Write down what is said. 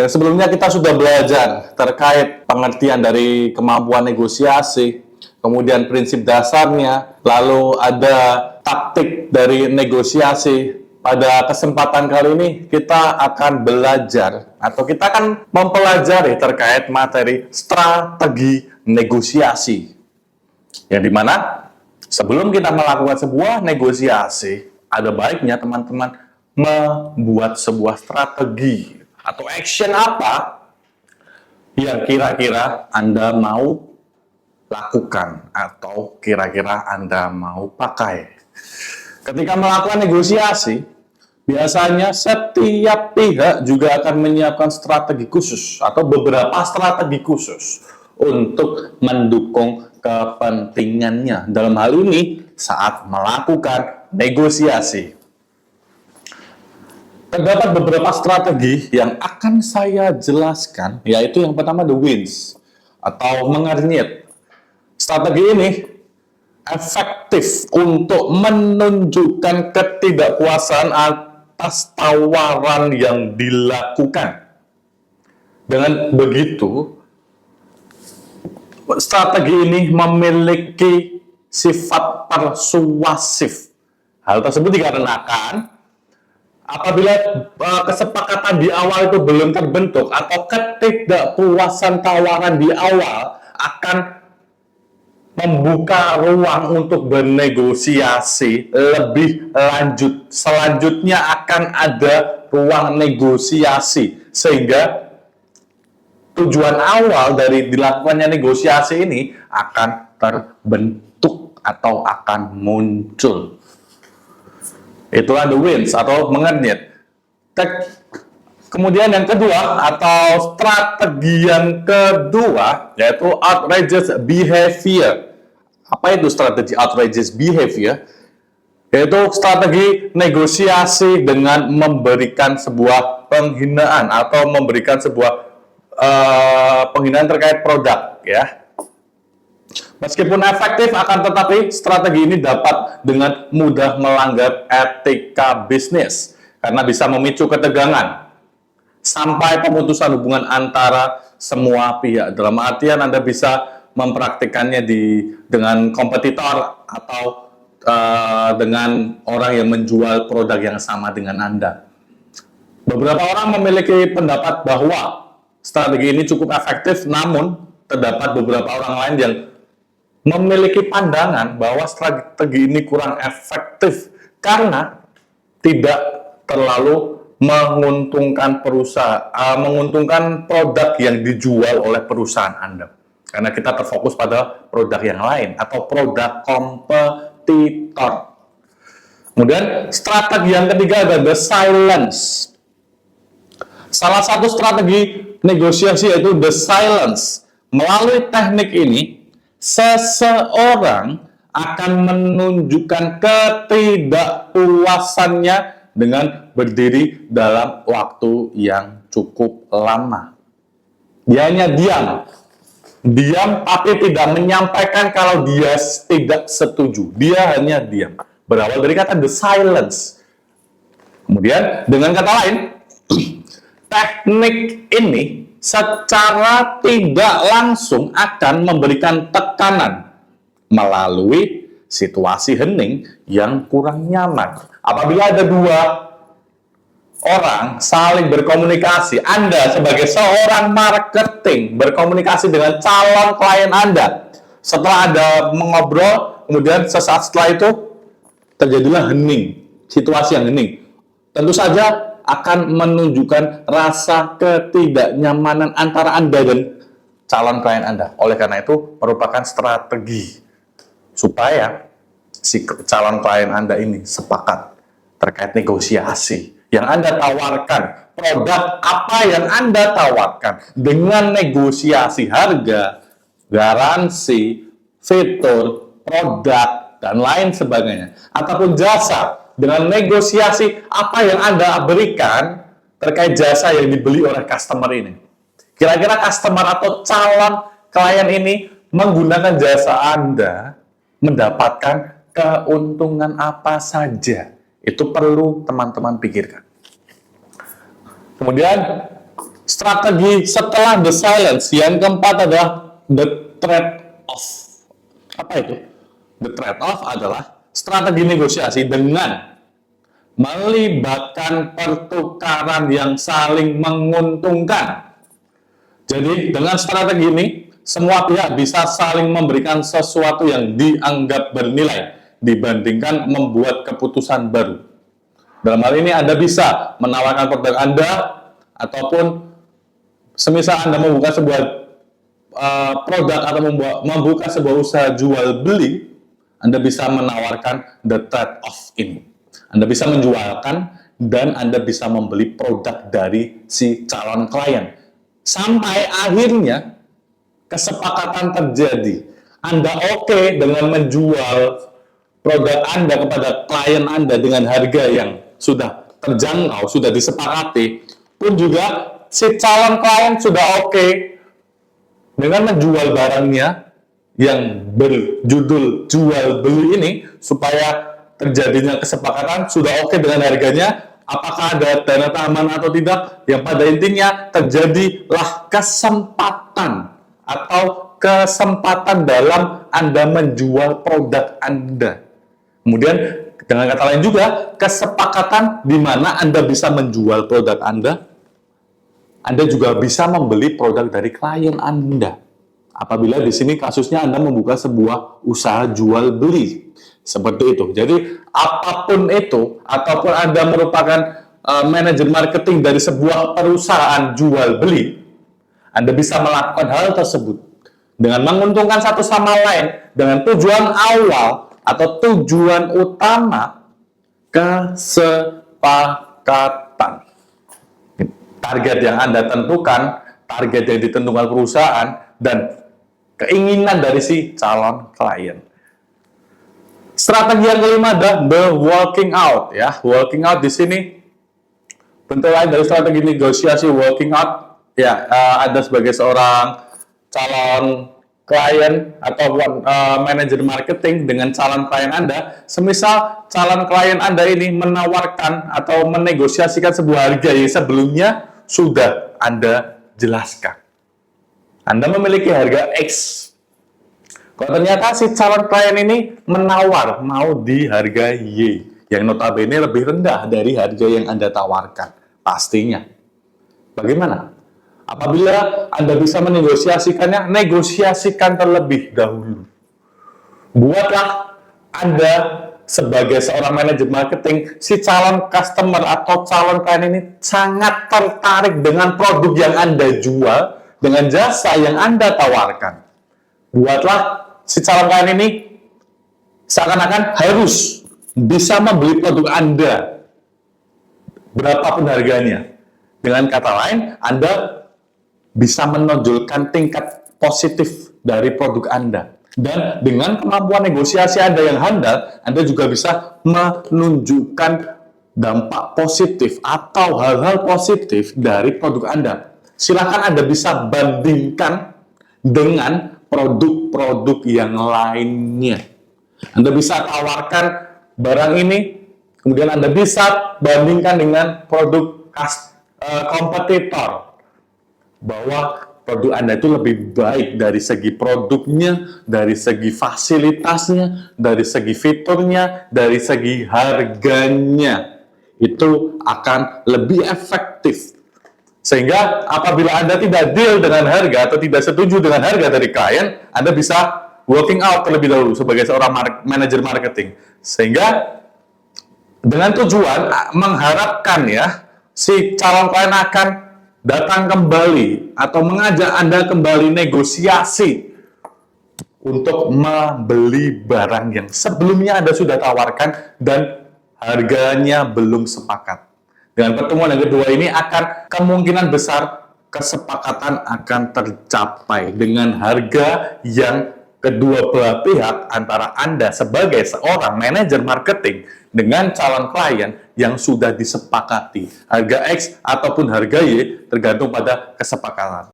Dan sebelumnya kita sudah belajar terkait pengertian dari kemampuan negosiasi, kemudian prinsip dasarnya, lalu ada taktik dari negosiasi. Pada kesempatan kali ini kita akan belajar atau kita akan mempelajari terkait materi strategi negosiasi. Yang dimana sebelum kita melakukan sebuah negosiasi, ada baiknya teman-teman membuat sebuah strategi atau action apa yang kira-kira Anda mau lakukan atau kira-kira Anda mau pakai. Ketika melakukan negosiasi, biasanya setiap pihak juga akan menyiapkan strategi khusus atau beberapa strategi khusus untuk mendukung kepentingannya. Dalam hal ini, saat melakukan negosiasi. Terdapat beberapa strategi yang akan saya jelaskan, yaitu yang pertama the wins atau mengernyit. Strategi ini efektif untuk menunjukkan ketidakpuasan atas tawaran yang dilakukan. Dengan begitu, strategi ini memiliki sifat persuasif. Hal tersebut dikarenakan apabila kesepakatan di awal itu belum terbentuk atau ketidakpuasan tawaran di awal akan membuka ruang untuk bernegosiasi lebih lanjut. Selanjutnya akan ada ruang negosiasi sehingga tujuan awal dari dilakukannya negosiasi ini akan terbentuk atau akan muncul. Itulah the wins atau mengernyit. Kemudian yang kedua atau strategi yang kedua yaitu outrageous behavior. Apa itu strategi outrageous behavior? Yaitu strategi negosiasi dengan memberikan sebuah penghinaan atau memberikan sebuah penghinaan terkait produk, ya. Meskipun efektif, akan tetapi strategi ini dapat dengan mudah melanggar etika bisnis karena bisa memicu ketegangan sampai pemutusan hubungan antara semua pihak. Dalam artian Anda bisa mempraktikannya dengan kompetitor atau dengan orang yang menjual produk yang sama dengan Anda. Beberapa orang memiliki pendapat bahwa strategi ini cukup efektif, namun terdapat beberapa orang lain yang memiliki pandangan bahwa strategi ini kurang efektif karena tidak terlalu menguntungkan menguntungkan produk yang dijual oleh perusahaan Anda. Karena kita terfokus pada produk yang lain atau produk kompetitor. Kemudian strategi yang ketiga adalah the silence. Salah satu strategi negosiasi yaitu the silence. Melalui teknik ini, seseorang akan menunjukkan ketidakpuasannya dengan berdiri dalam waktu yang cukup lama. Dia hanya diam tapi tidak menyampaikan kalau dia tidak setuju. Dia hanya diam. Berawal dari kata the silence. Kemudian dengan kata lain, teknik ini secara tidak langsung akan memberikan tekanan melalui situasi hening yang kurang nyaman. Apabila ada dua orang saling berkomunikasi, Anda sebagai seorang marketing berkomunikasi dengan calon klien Anda. Setelah Anda mengobrol, kemudian sesaat setelah itu terjadilah hening, situasi yang hening. Tentu saja akan menunjukkan rasa ketidaknyamanan antara Anda dan calon klien Anda. Oleh karena itu, merupakan strategi supaya si calon klien Anda ini sepakat terkait negosiasi. Yang Anda tawarkan, produk apa yang Anda tawarkan dengan negosiasi harga, garansi, fitur, produk, dan lain sebagainya. Ataupun jasa. Dengan negosiasi apa yang Anda berikan terkait jasa yang dibeli oleh customer ini. Kira-kira customer atau calon klien ini menggunakan jasa Anda mendapatkan keuntungan apa saja. Itu perlu teman-teman pikirkan. Kemudian Strategi setelah the silence yang keempat adalah the trade-off. Apa itu? The trade-off adalah strategi negosiasi dengan melibatkan pertukaran yang saling menguntungkan. Jadi dengan strategi ini, semua pihak bisa saling memberikan sesuatu yang dianggap bernilai dibandingkan membuat keputusan baru. Dalam hal ini Anda bisa menawarkan produk Anda, ataupun semisal Anda membuka sebuah produk atau membuka sebuah usaha jual beli, Anda bisa menawarkan the trade-off ini. Anda bisa menjualkan dan Anda bisa membeli produk dari si calon klien. Sampai akhirnya kesepakatan terjadi. Anda oke dengan menjual produk Anda kepada klien Anda dengan harga yang sudah terjangkau, sudah disepakati, pun juga si calon klien sudah oke dengan menjual barangnya yang berjudul jual beli ini, supaya terjadinya kesepakatan, sudah oke dengan harganya, apakah ada dana tambahan atau tidak, yang pada intinya terjadilah kesempatan dalam Anda menjual produk Anda. Kemudian dengan kata lain juga, kesepakatan di mana Anda bisa menjual produk Anda juga bisa membeli produk dari klien Anda. Apabila di sini kasusnya Anda membuka sebuah usaha jual beli. Seperti itu. Jadi, apapun itu, ataupun Anda merupakan manajer marketing dari sebuah perusahaan jual beli, Anda bisa melakukan hal tersebut dengan menguntungkan satu sama lain, dengan tujuan awal atau tujuan utama kesepakatan. Target yang Anda tentukan, target yang ditentukan perusahaan, dan keinginan dari si calon klien. Strategi yang kelima adalah the working out. Ya, working out di sini bentuk lain dari strategi negosiasi. Working out, ya, Anda sebagai seorang calon klien atau manajer marketing dengan calon klien Anda, semisal calon klien Anda ini menawarkan atau menegosiasikan sebuah harga yang sebelumnya sudah Anda jelaskan. Anda memiliki harga X. Kalau ternyata si calon klien ini menawar mau di harga Y, yang notabene lebih rendah dari harga yang Anda tawarkan. Pastinya. Bagaimana? Apabila Anda bisa menegosiasikannya, negosiasikan terlebih dahulu. Buatlah Anda sebagai seorang manajer marketing, si calon customer atau calon klien ini sangat tertarik dengan produk yang Anda jual, dengan jasa yang Anda tawarkan. Buatlah si calon klien ini seakan-akan harus bisa membeli produk Anda berapapun harganya. Dengan kata lain, Anda bisa menonjolkan tingkat positif dari produk Anda. Dan dengan kemampuan negosiasi Anda yang handal, Anda juga bisa menunjukkan dampak positif atau hal-hal positif dari produk Anda. Silakan Anda bisa bandingkan dengan produk-produk yang lainnya. Anda bisa tawarkan barang ini, kemudian Anda bisa bandingkan dengan produk kompetitor, bahwa produk Anda itu lebih baik dari segi produknya, dari segi fasilitasnya, dari segi fiturnya, dari segi harganya. Itu akan lebih efektif. Sehingga apabila Anda tidak deal dengan harga atau tidak setuju dengan harga dari klien, Anda bisa working out terlebih dahulu sebagai seorang manajer marketing. Sehingga dengan tujuan mengharapkan ya, si calon klien akan datang kembali atau mengajak Anda kembali negosiasi untuk membeli barang yang sebelumnya Anda sudah tawarkan dan harganya belum sepakat. Dengan pertemuan yang kedua ini akan kemungkinan besar kesepakatan akan tercapai dengan harga yang kedua belah pihak, antara Anda sebagai seorang manajer marketing dengan calon klien yang sudah disepakati. Harga X ataupun harga Y tergantung pada kesepakatan.